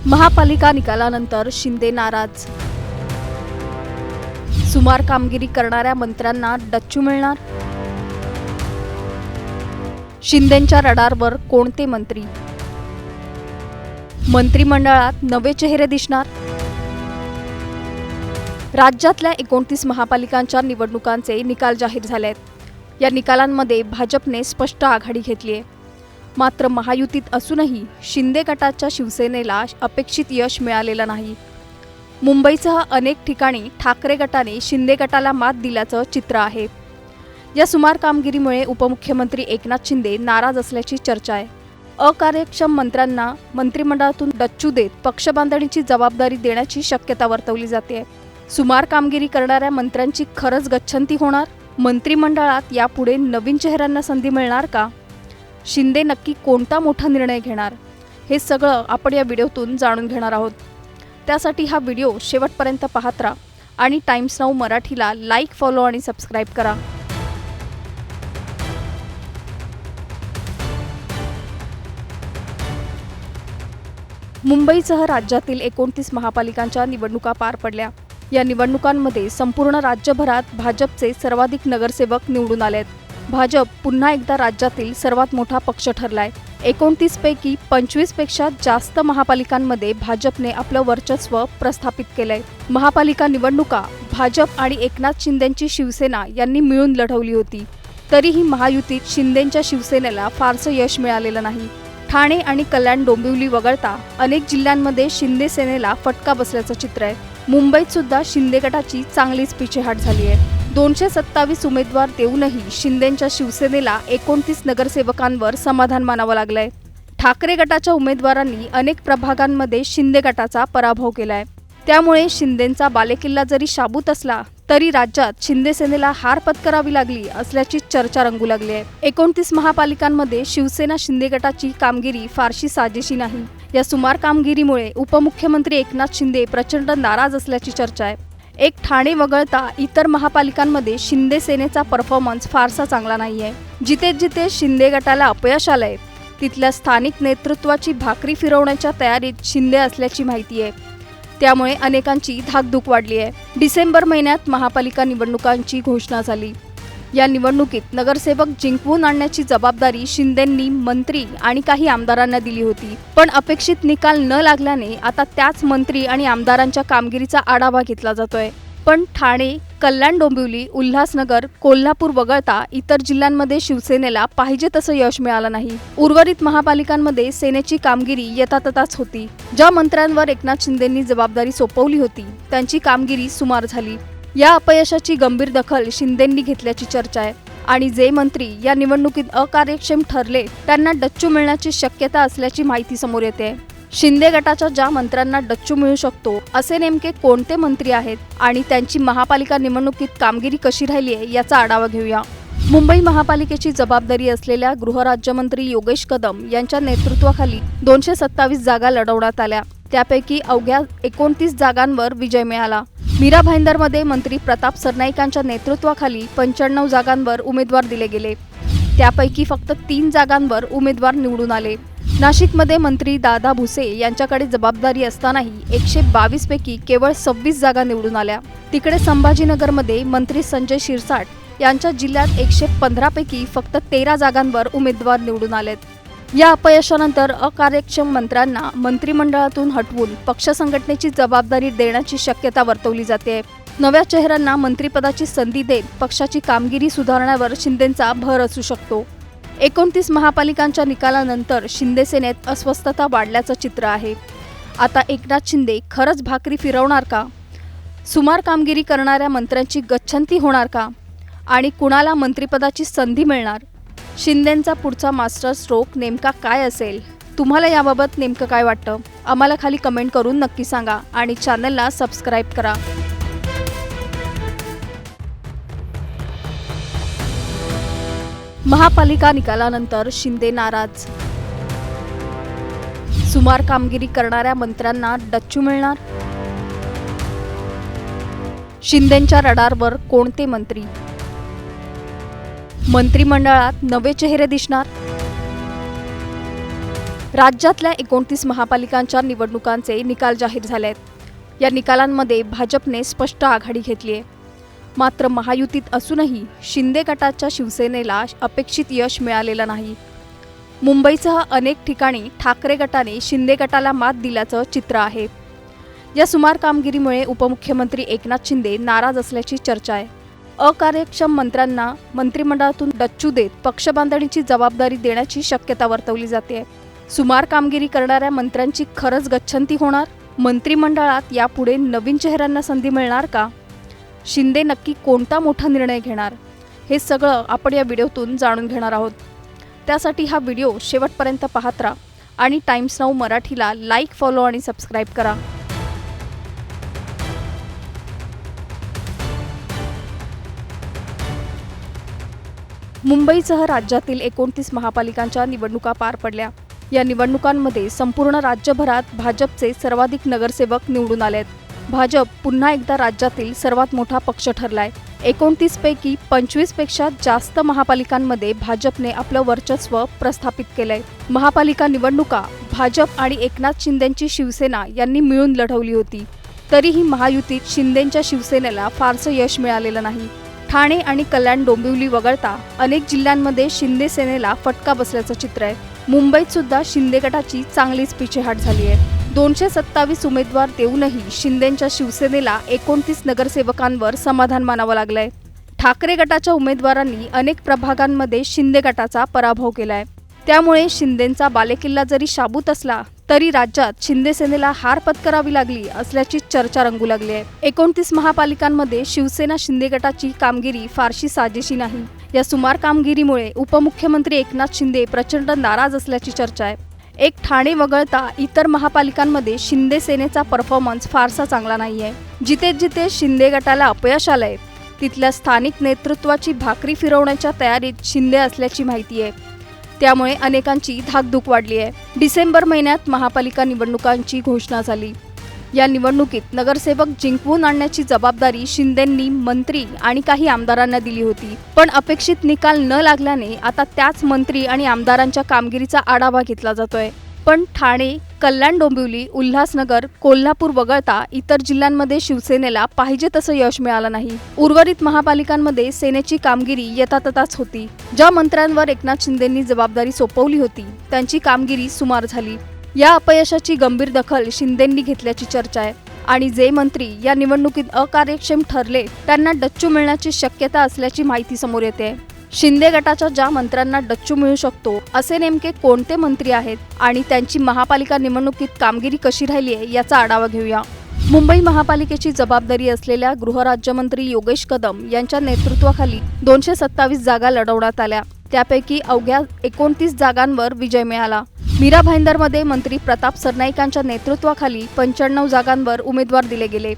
महापालिका निकालानंतर शिंदे नाराज। सुमार कामगिरी करणाऱ्या मंत्र्यांना डच्चू मिळणार। शिंदेंच्या रडारवर कोणते मंत्री? मंत्रिमंडळात नवे चेहरे दिसणार। राज्यातल्या 29 महापालिकांच्या निवडणुकांचे निकाल जाहीर झालेत। या निकालांमध्ये भाजपने स्पष्ट आघाडी घेतली आहे। मात्र महायुतीत असूनही शिंदे गटाच्या शिवसेनेला अपेक्षित यश मिळालेलं नाही। मुंबईसह अनेक ठिकाणी ठाकरे गटाने शिंदे गटाला मात दिल्याचं चित्र आहे। या सुमार कामगिरीमुळे उपमुख्यमंत्री एकनाथ शिंदे नाराज असल्याची चर्चा आहे। अकार्यक्षम मंत्र्यांना मंत्रिमंडळातून डच्चू देत पक्षबांधणीची जबाबदारी देण्याची शक्यता वर्तवली जाते। सुमार कामगिरी करणाऱ्या मंत्र्यांची खरंच गच्छंती होणार? मंत्रिमंडळात यापुढे नवीन चेहऱ्यांना संधी मिळणार का? शिंदे नक्की कोणता मोठा निर्णय घेणार? हे सगळं आपण या व्हिडिओतून जाणून घेणार आहोत। त्यासाठी हा व्हिडिओ शेवटपर्यंत पाहत राहा आणि टाइम्स नाऊ मराठीला लाईक, फॉलो आणि सबस्क्राईब करा। मुंबईसह राज्यातील 29 महापालिकांच्या निवडणुका पार पडल्या। या निवडणुकांमध्ये संपूर्ण राज्यभरात भाजपचे सर्वाधिक नगरसेवक निवडून आलेत। भाजप पुन्हा एकदा राज्यातील सर्वात मोठा पक्ष ठरलाय। 29 पैकी 25 पेक्षा जास्त महापालिकांमध्ये भाजपने आपलं वर्चस्व प्रस्थापित केलंय। महापालिका निवडणुका भाजप आणि एकनाथ शिंदेंची शिवसेना यांनी मिळून लढवली होती। तरीही महायुतीत शिंदेंच्या शिवसेनेला फारसं यश मिळालेलं नाही। ठाणे आणि कल्याण डोंबिवली वगळता अनेक जिल्ह्यांमध्ये शिंदे सेनेला फटका बसल्याचं चित्र आहे। मुंबईत सुद्धा शिंदे गटाची चांगलीच पिछेहाट झाली आहे। 227 उमेदवार देऊनही शिंदेंच्या शिवसेनेला 29 नगरसेवकांवर समाधान मानावं लागलंय। ठाकरे गटाच्या उमेदवारांनी अनेक प्रभागांमध्ये शिंदे गटाचा पराभव केलाय। त्यामुळे शिंदेंचा बालेकिल्ला जरी शाबूत असला तरी राज्यात शिंदे सेनेला हार पत्करावी लागली असल्याची चर्चा रंगू लागली आहे। 29 महापालिकांमध्ये शिवसेना शिंदे गटाची कामगिरी फारशी साजेशी नाही। या सुमार कामगिरीमुळे उपमुख्यमंत्री एकनाथ शिंदे प्रचंड नाराज असल्याची चर्चा आहे। एक ठाणे वगळता इतर महापालिकांमध्ये शिंदे सेनेचा परफॉर्मन्स फारसा चांगला नाहीये। जिथे जिथे शिंदे गटाला अपयश आलंय तिथल्या स्थानिक नेतृत्वाची भाकरी फिरवण्याच्या तयारीत शिंदे असल्याची माहिती आहे। त्यामुळे अनेकांची धाकधूक वाढली आहे। डिसेंबर महिन्यात महापालिका निवडणुकांची घोषणा झाली। या निवडणुकीत नगरसेवक जिंकवून आणण्याची जबाबदारी शिंदेंनी मंत्री आणि काही आमदारांना दिली होती। पण अपेक्षित निकाल न लागल्याने आता त्याच मंत्री आणि आमदारांच्या कामगिरीचा आढावा घेतला जातोय। पण ठाणे, कल्याण डोंबिवली, उल्हासनगर, कोल्हापूर वगळता इतर जिल्ह्यांमध्ये शिवसेनेला पाहिजे तसं यश मिळालं नाही। उर्वरित महापालिकांमध्ये सेनेची कामगिरी यथातथाच होती। ज्या मंत्र्यांवर एकनाथ शिंदेंनी जबाबदारी सोपवली होती त्यांची कामगिरी सुमार झाली। या अपयशाची गंभीर दखल शिंदेंनी घेतल्याची चर्चा आहे आणि जे मंत्री या निवडणुकीत अकार्यक्षम ठरले त्यांना डच्चू मिळण्याची शक्यता असल्याची माहिती समोर येते। शिंदे गटाच्या ज्या मंत्र्यांना डच्चू मिळू शकतो असे नेमके कोणते मंत्री आहेत आणि त्यांची महापालिका निवडणुकीत कामगिरी कशी राहिली आहे याचा आढावा घेऊया। मुंबई महापालिकेची जबाबदारी असलेल्या गृहराज्यमंत्री योगेश कदम यांच्या नेतृत्वाखाली 227 जागा लढवण्यात आल्या। त्यापैकी अवघ्या 29 जागांवर विजय मिळाला। मीरा भाईंदरमध्ये मंत्री प्रताप सरनाईकांच्या नेतृत्वाखाली 95 जागांवर उमेदवार दिले गेले। त्यापैकी फक्त 3 जागांवर उमेदवार निवडून आले। नाशिकमध्ये मंत्री दादा भुसे यांच्याकडे जबाबदारी असतानाही 122 पैकी केवळ 26 जागा निवडून आल्या। तिकडे संभाजीनगरमध्ये मंत्री संजय शिरसाट यांच्या जिल्ह्यात 115 पैकी फक्त 13 जागांवर उमेदवार निवडून आलेत। या अपयशानंतर अकार्यक्षम मंत्र्यांना मंत्रिमंडळातून हटवून पक्ष संघटनेची जबाबदारी देण्याची शक्यता वर्तवली जाते। नव्या चेहऱ्यांना मंत्रिपदाची संधी देत पक्षाची कामगिरी सुधारण्यावर शिंदेंचा भर असू शकतो। 29 महापालिकांच्या निकालानंतर शिंदे सेनेत अस्वस्थता वाढल्याचं चित्र आहे। आता एकनाथ शिंदे खरंच भाकरी फिरवणार का? सुमार कामगिरी करणाऱ्या मंत्र्यांची गच्छंती होणार का? आणि कुणाला मंत्रिपदाची संधी मिळणार? शिंदेंचा पुढचा मास्टर स्ट्रोक नेमका काय असेल? तुम्हाला याबाबत नेमकं काय वाटतं? आम्हाला खाली कमेंट करून नक्की सांगा आणि चॅनलला सबस्क्राईब करा। महापालिका निकालानंतर शिंदे नाराज। सुमार कामगिरी करणाऱ्या मंत्र्यांना डच्चू मिळणार। शिंदेंच्या रडारवर कोणते मंत्री? मंत्रिमंडळात नवे चेहरे दिसणार। राज्यातल्या 29 महापालिकांच्या निवडणुकांचे निकाल जाहीर झाले आहेत। या निकालांमध्ये भाजपने स्पष्ट आघाडी घेतली आहे। मात्र महायुतीत असूनही शिंदे गटाच्या शिवसेनेला अपेक्षित यश मिळालेलं नाही। मुंबईसह अनेक ठिकाणी ठाकरे गटाने शिंदे गटाला मात दिल्याचं चित्र आहे। या सुमार कामगिरीमुळे उपमुख्यमंत्री एकनाथ शिंदे नाराज असल्याची चर्चा आहे। अकार्यक्षम मंत्र्यांना मंत्रिमंडळातून डच्चू देत पक्षबांधणीची जबाबदारी देण्याची शक्यता वर्तवली जाते। सुमार कामगिरी करणाऱ्या मंत्र्यांची खरंच गच्छंती होणार? मंत्रिमंडळात यापुढे नवीन चेहऱ्यांना संधी मिळणार का? शिंदे नक्की कोणता मोठा निर्णय घेणार? हे सगळं आपण या व्हिडिओतून जाणून घेणार आहोत। त्यासाठी हा व्हिडिओ शेवटपर्यंत पाहत राहा आणि टाइम्स नाऊ मराठीला लाईक, फॉलो आणि सबस्क्राईब करा। मुंबईसह राज्यातील 29 महापालिकांच्या निवडणुका पार पडल्या। या निवडणुकांमध्ये संपूर्ण राज्यभरात भाजपचे सर्वाधिक नगरसेवक निवडून आलेत। भाजप पुन्हा एकदा राज्यातील सर्वात मोठा पक्ष ठरलाय। 29 पैकी 25 पेक्षा जास्त महापालिकांमध्ये भाजपने आपलं वर्चस्व प्रस्थापित केलंय। महापालिका निवडणुका भाजप आणि एकनाथ शिंदेंची शिवसेना यांनी मिळून लढवली होती। तरीही महायुतीत शिंदेंच्या शिवसेनेला फारसं यश मिळालेलं नाही। ठाणे आणि कल्याण डोंबिवली वगळता अनेक जिल्ह्यांमध्ये शिंदे सेनेला फटका बसल्याचं चित्र आहे। मुंबईत सुद्धा शिंदे गटाची चांगलीच पिछेहाट झाली आहे। 227 उमेदवार देऊनही शिंदेंच्या शिवसेनेला 29 नगरसेवकांवर समाधान मानावं लागलंय। ठाकरे गटाच्या उमेदवारांनी अनेक प्रभागांमध्ये शिंदे गटाचा पराभव केलाय। त्यामुळे शिंदेंचा बालेकिल्ला जरी शाबूत असला तरी राज्यात शिंदे सेनेला हार पत्करावी लागली असल्याची चर्चा रंगू लागली आहे। 29 महापालिकांमध्ये शिवसेना शिंदे गटाची कामगिरी फारशी साजेशी नाही। या सुमार कामगिरीमुळे उपमुख्यमंत्री एकनाथ शिंदे प्रचंड नाराज असल्याची चर्चा आहे। एक ठाणे वगळता इतर महापालिकांमध्ये शिंदे सेनेचा परफॉर्मन्स फारसा चांगला नाहीये। जिथे जिथे शिंदे गटाला अपयश आलंय तिथल्या स्थानिक नेतृत्वाची भाकरी फिरवण्याच्या तयारीत शिंदे असल्याची माहिती आहे। त्यामुळे अनेकांची धाकधूक वाढली आहे। डिसेंबर महिन्यात महापालिका निवडणुकांची घोषणा झाली। या निवडणुकीत नगरसेवक जिंकवून आणण्याची जबाबदारी शिंदेंनी मंत्री आणि काही आमदारांना दिली होती। पण अपेक्षित निकाल न लागल्याने आता त्याच मंत्री आणि आमदारांच्या कामगिरीचा आढावा घेतला जातोय। पण ठाणे, कल्याण डोंबिवली, उल्हासनगर, कोल्हापूर वगळता इतर जिल्ह्यांमध्ये शिवसेनेला पाहिजे तसं यश मिळालं नाही। उर्वरित महापालिकांमध्ये सेनेची कामगिरी यथातथाच होती। ज्या मंत्र्यांवर एकनाथ शिंदेंनी जबाबदारी सोपवली होती त्यांची कामगिरी सुमार झाली। या अपयशाची गंभीर दखल शिंदेंनी घेतल्याची चर्चा आहे आणि जे मंत्री या निवडणुकीत अकार्यक्षम ठरले त्यांना डच्चू मिळण्याची शक्यता असल्याची माहिती समोर येते। शिंदे गटाच्या ज्या मंत्र्यांना डच्चू मिळू शकतो असे नेमके कोणते मंत्री आहेत आणि त्यांची महापालिका निवडणुकीत कामगिरी कशी राहिली आहे याचा आढावा घेऊया। मुंबई महापालिकेची जबाबदारी असलेल्या गृहराज्यमंत्री योगेश कदम यांच्या नेतृत्वाखाली 227 जागा लढवण्यात आल्या। त्यापैकी अवघ्या 29 जागांवर विजय मिळाला। मीरा भाईंदरमध्ये मंत्री प्रताप सरनाईकांच्या नेतृत्वाखाली 95 जागांवर उमेदवार दिले गेले।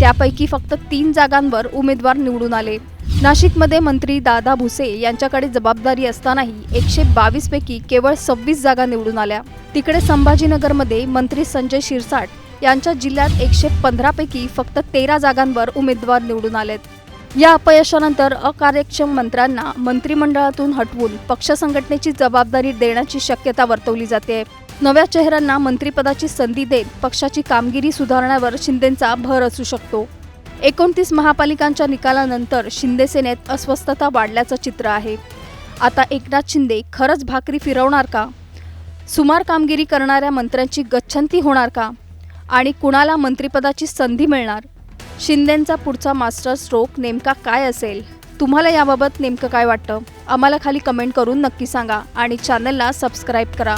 त्यापैकी फक्त 3 जागांवर उमेदवार निवडून आले। नाशिकमध्ये मंत्री दादा भुसे यांच्याकडे जबाबदारी असतानाही 122 पैकी केवळ 26 जागा निवडून आल्या। तिकडे संभाजीनगरमध्ये मंत्री संजय शिरसाट यांच्या जिल्ह्यात 115 पैकी फक्त 13 जागांवर उमेदवार निवडून आलेत। या अपयशानंतर अकार्यक्षम मंत्र्यांना मंत्रिमंडळातून हटवून पक्ष संघटनेची जबाबदारी देण्याची शक्यता वर्तवली जाते। नव्या चेहऱ्यांना मंत्रिपदाची संधी देत पक्षाची कामगिरी सुधारण्यावर शिंदेंचा भर असू शकतो। 29 महापालिकांच्या निकालानंतर शिंदे सेनेत अस्वस्थता वाढल्याचं चित्र आहे। आता एकनाथ शिंदे खरंच भाकरी फिरवणार का? सुमार कामगिरी करणाऱ्या मंत्र्यांची गच्छंती होणार का? आणि कुणाला मंत्रिपदाची संधी मिळणार? शिंदेंचा पुढचा मास्टर स्ट्रोक नेमका काय असेल? तुम्हाला याबाबत नेमकं काय वाटतं? आम्हाला खाली कमेंट करून नक्की सांगा आणि चॅनलला सबस्क्राईब करा।